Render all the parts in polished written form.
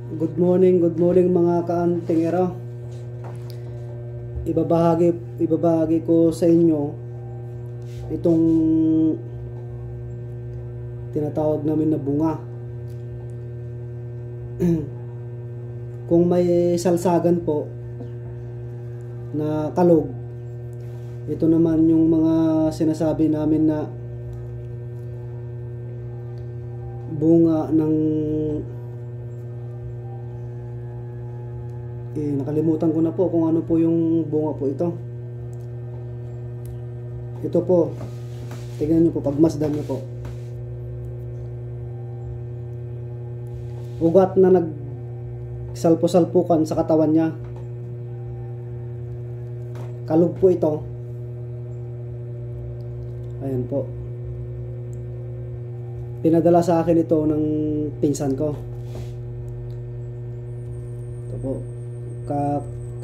Good morning mga kaantingero. Ibabahagi ko sa inyo itong tinatawag namin na bunga. Kung may salsagan po na kalog, ito naman yung mga sinasabi namin na bunga ng nakalimutan ko na po kung ano po yung bunga po ito. Ito po, tingnan nyo po, pagmasdan nyo po, ugat na nagsalpo-salpukan sa katawan niya. Kalog po ito. Ayan po, pinadala sa akin ito ng pinsan ko. Ito po,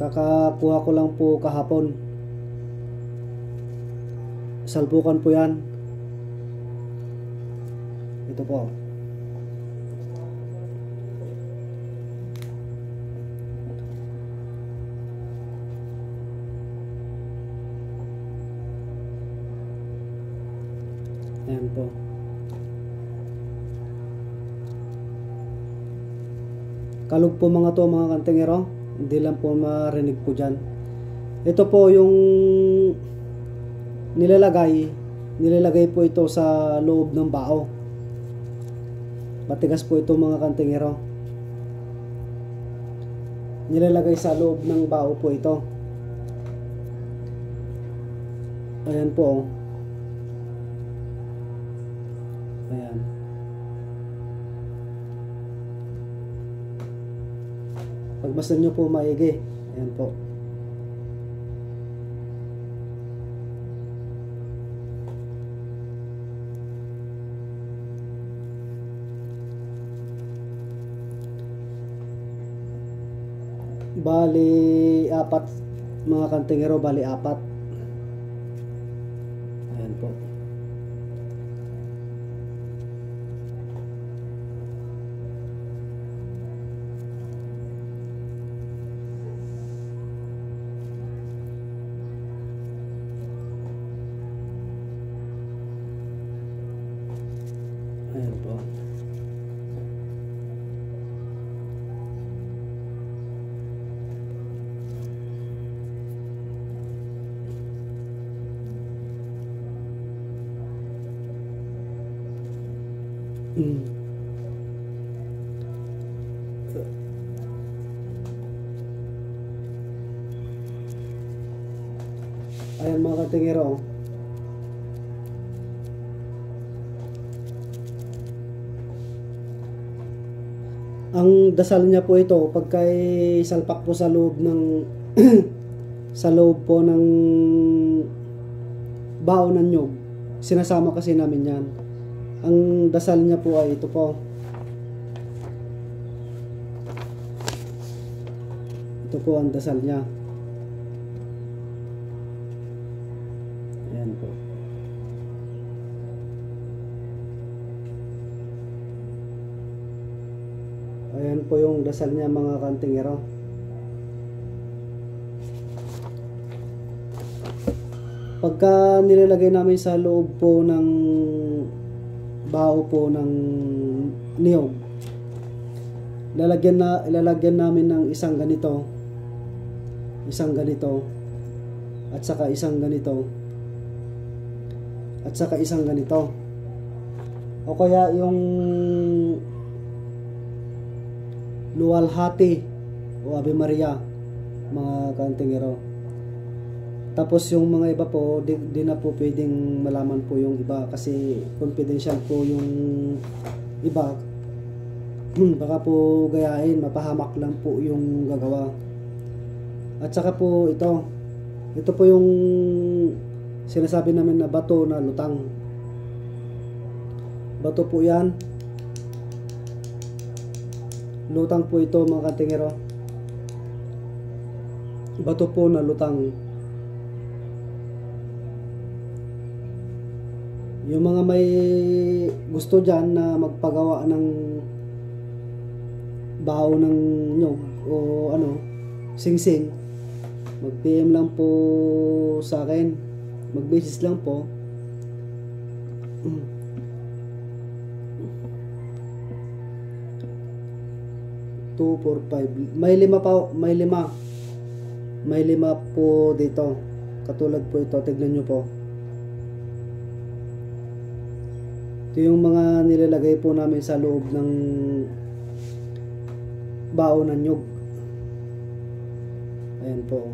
kakakuha ko lang po kahapon. Salpukan po yan. Ito po. Ayan po. Kalog po mga to mga kantingero. Hindi lang po marinig po dyan. Ito po yung nilalagay po ito sa loob ng bao. Matigas po ito mga kantingero. Nilalagay sa loob ng bao po ito. Ayan po. Ayan. Pagmasdan nyo po maigi. Ayan po. Bali apat mga kantingero, bali apat. Ayan po. Ayan po. Ayan mga katingero. Ang dasal niya po ito pagka salpak po sa loob ng sa loob po ng bao ng nyog. Sinasama kasi namin yan. Ang dasal niya po ay ito po. Ito po ang dasal niya. Ayan po. Ayan po yung dasal niya mga kantingero. Pagka nilalagay namin sa loob po ng bao po ng niyog, ilalagyan namin ng isang ganito, at saka isang ganito, at saka isang ganito, o kaya yung luwalhati o Ave Maria mga kantingero. Tapos yung mga iba po, di na po pwedeng malaman po yung iba kasi confidential po yung iba. Baka po gayahin, mapahamak lang po yung gagawa. At saka po ito po yung sinasabi namin na bato na lutang. Bato po yan. Lutang po ito mga kantingero. Bato po na lutang. Yung mga may gusto dyan na magpagawa ng baho ng nyog o ano, singsing, mag-PM lang po sa akin, mag-message lang po. 245. May 5 pa, may 5 po dito, katulad po ito, tignan nyo po. Ito yung mga nilalagay po namin sa loob ng bao ng nyug. Ayan po.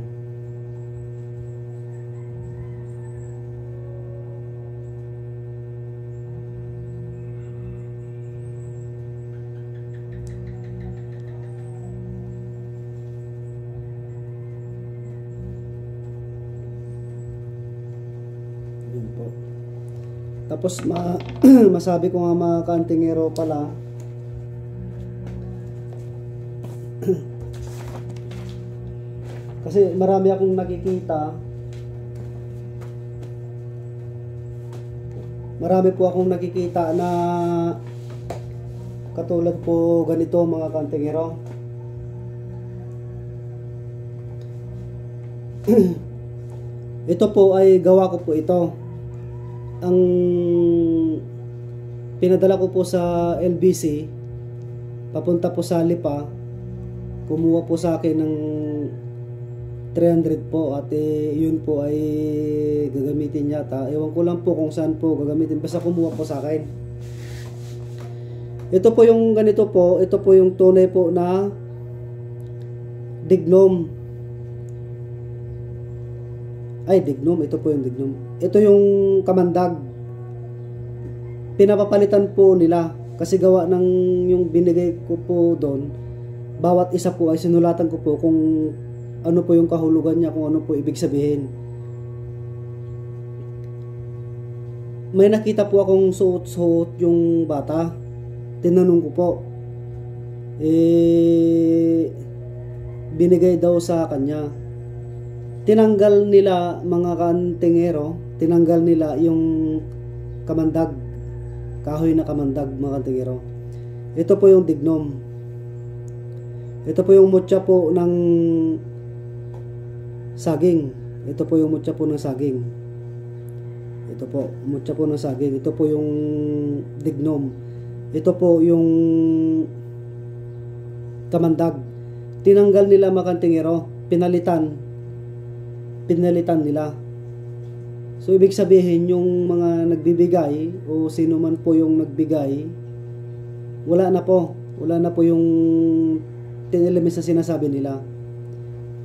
Ayan po. Tapos masabi ko nga mga kantingero pala, kasi marami akong nakikita, marami po akong nakikita na katulad po ganito mga kantingero. Ito po ay gawa ko po ito. Ang pinadala ko po sa LBC papunta po sa Lipa, kumuha po sa akin ng 300 po at yun po ay gagamitin yata, ewan ko lang po kung saan po gagamitin, basta kumuha po sa akin. Ito po yung ganito po, ito po yung tunay po na Dignum. Ay, Dignum, ito po yung Dignum. Ito yung Kamandag. Pinapapalitan po nila kasi gawa ng yung binigay ko po doon, bawat isa po ay sinulatan ko po kung ano po yung kahulugan niya, kung ano po ibig sabihin. May nakita po akong suot-suot yung bata. Tinanong ko po, binigay daw sa kanya. Tinanggal nila mga kantingero, tinanggal nila yung kamandag, kahoy na kamandag mga kantingero. Ito po yung Dignum. Ito po yung mutya po ng saging. Ito po yung mutya po ng saging. Ito po, mutya po ng saging. Ito po yung Dignum. Ito po yung kamandag. Tinanggal nila mga kantingero, pinalitan nila. So ibig sabihin yung mga nagbibigay o sino man po yung nagbigay, wala na po yung 10 elements na sinasabi nila.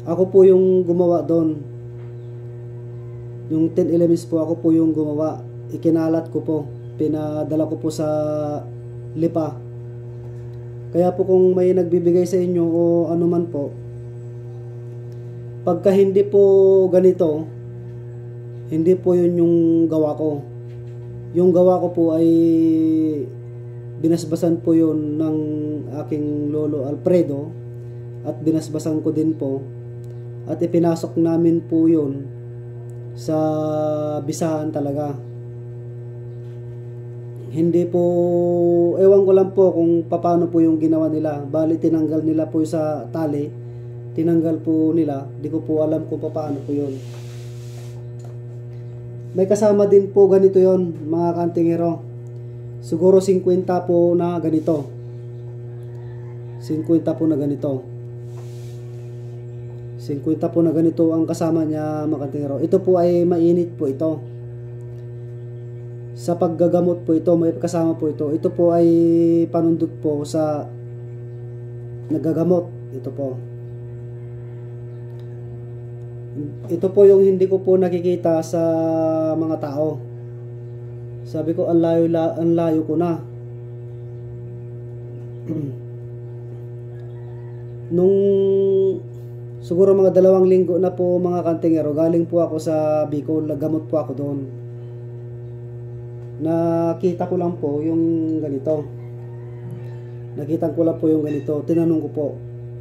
Ako po yung gumawa doon. Yung 10 elements po, ako po yung gumawa. Ikinalat ko po, pinadala ko po sa Lipa. Kaya po kung may nagbibigay sa inyo o ano man po, pagka hindi po ganito, hindi po yun yung gawa ko. Yung gawa ko po ay binasbasan po yun ng aking lolo Alfredo at binasbasan ko din po at ipinasok namin po yun sa bisahan talaga. Hindi po, ewan ko lang po kung paano po yung ginawa nila. Bali tinanggal nila po sa tali, tinanggal po nila, di ko po alam kung paano po yun. May kasama din po ganito yon mga kantingero. Siguro 50 po na ganito. 50 po na ganito. 50 po na ganito ang kasama niya mga kantingero. Ito po ay mainit po ito. Sa paggagamot po ito, may kasama po ito. Ito po ay panundot po sa nagagamot. Ito po. Ito po yung hindi ko po nakikita sa mga tao. Sabi ko, ang layo ko na. Nung siguro mga 2 linggo na po mga kantingero, galing po ako sa Bicol, nagamot po ako doon. Nakita ko lang po yung ganito. Nakita ko lang po yung ganito. Tinanong ko po.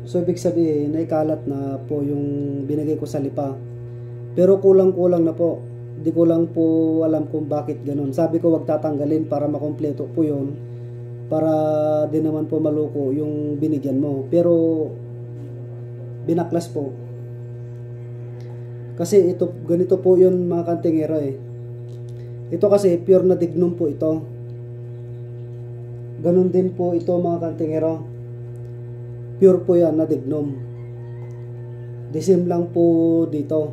So ibig sabihin, naikalat na po yung binigay ko sa Lipa. Pero kulang-kulang na po. Di ko lang po alam kung bakit ganun. Sabi ko wag tatanggalin para makompleto po yun. para din naman po maloko yung binigyan mo. Pero binaklas po. Kasi ito, ganito po yun mga kantingero eh. Ito kasi pure na dignum po ito. Ganun din po ito mga kantingero. Pure po yan na dignum. Disim lang po dito.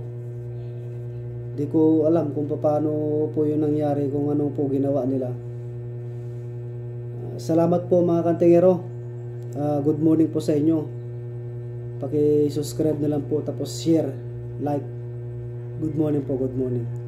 Di ko alam kung paano po yun nangyari, kung ano po ginawa nila. Salamat po mga kantingero. Good morning po sa inyo. Paki-subscribe na lang po, tapos share, like. Good morning po, good morning.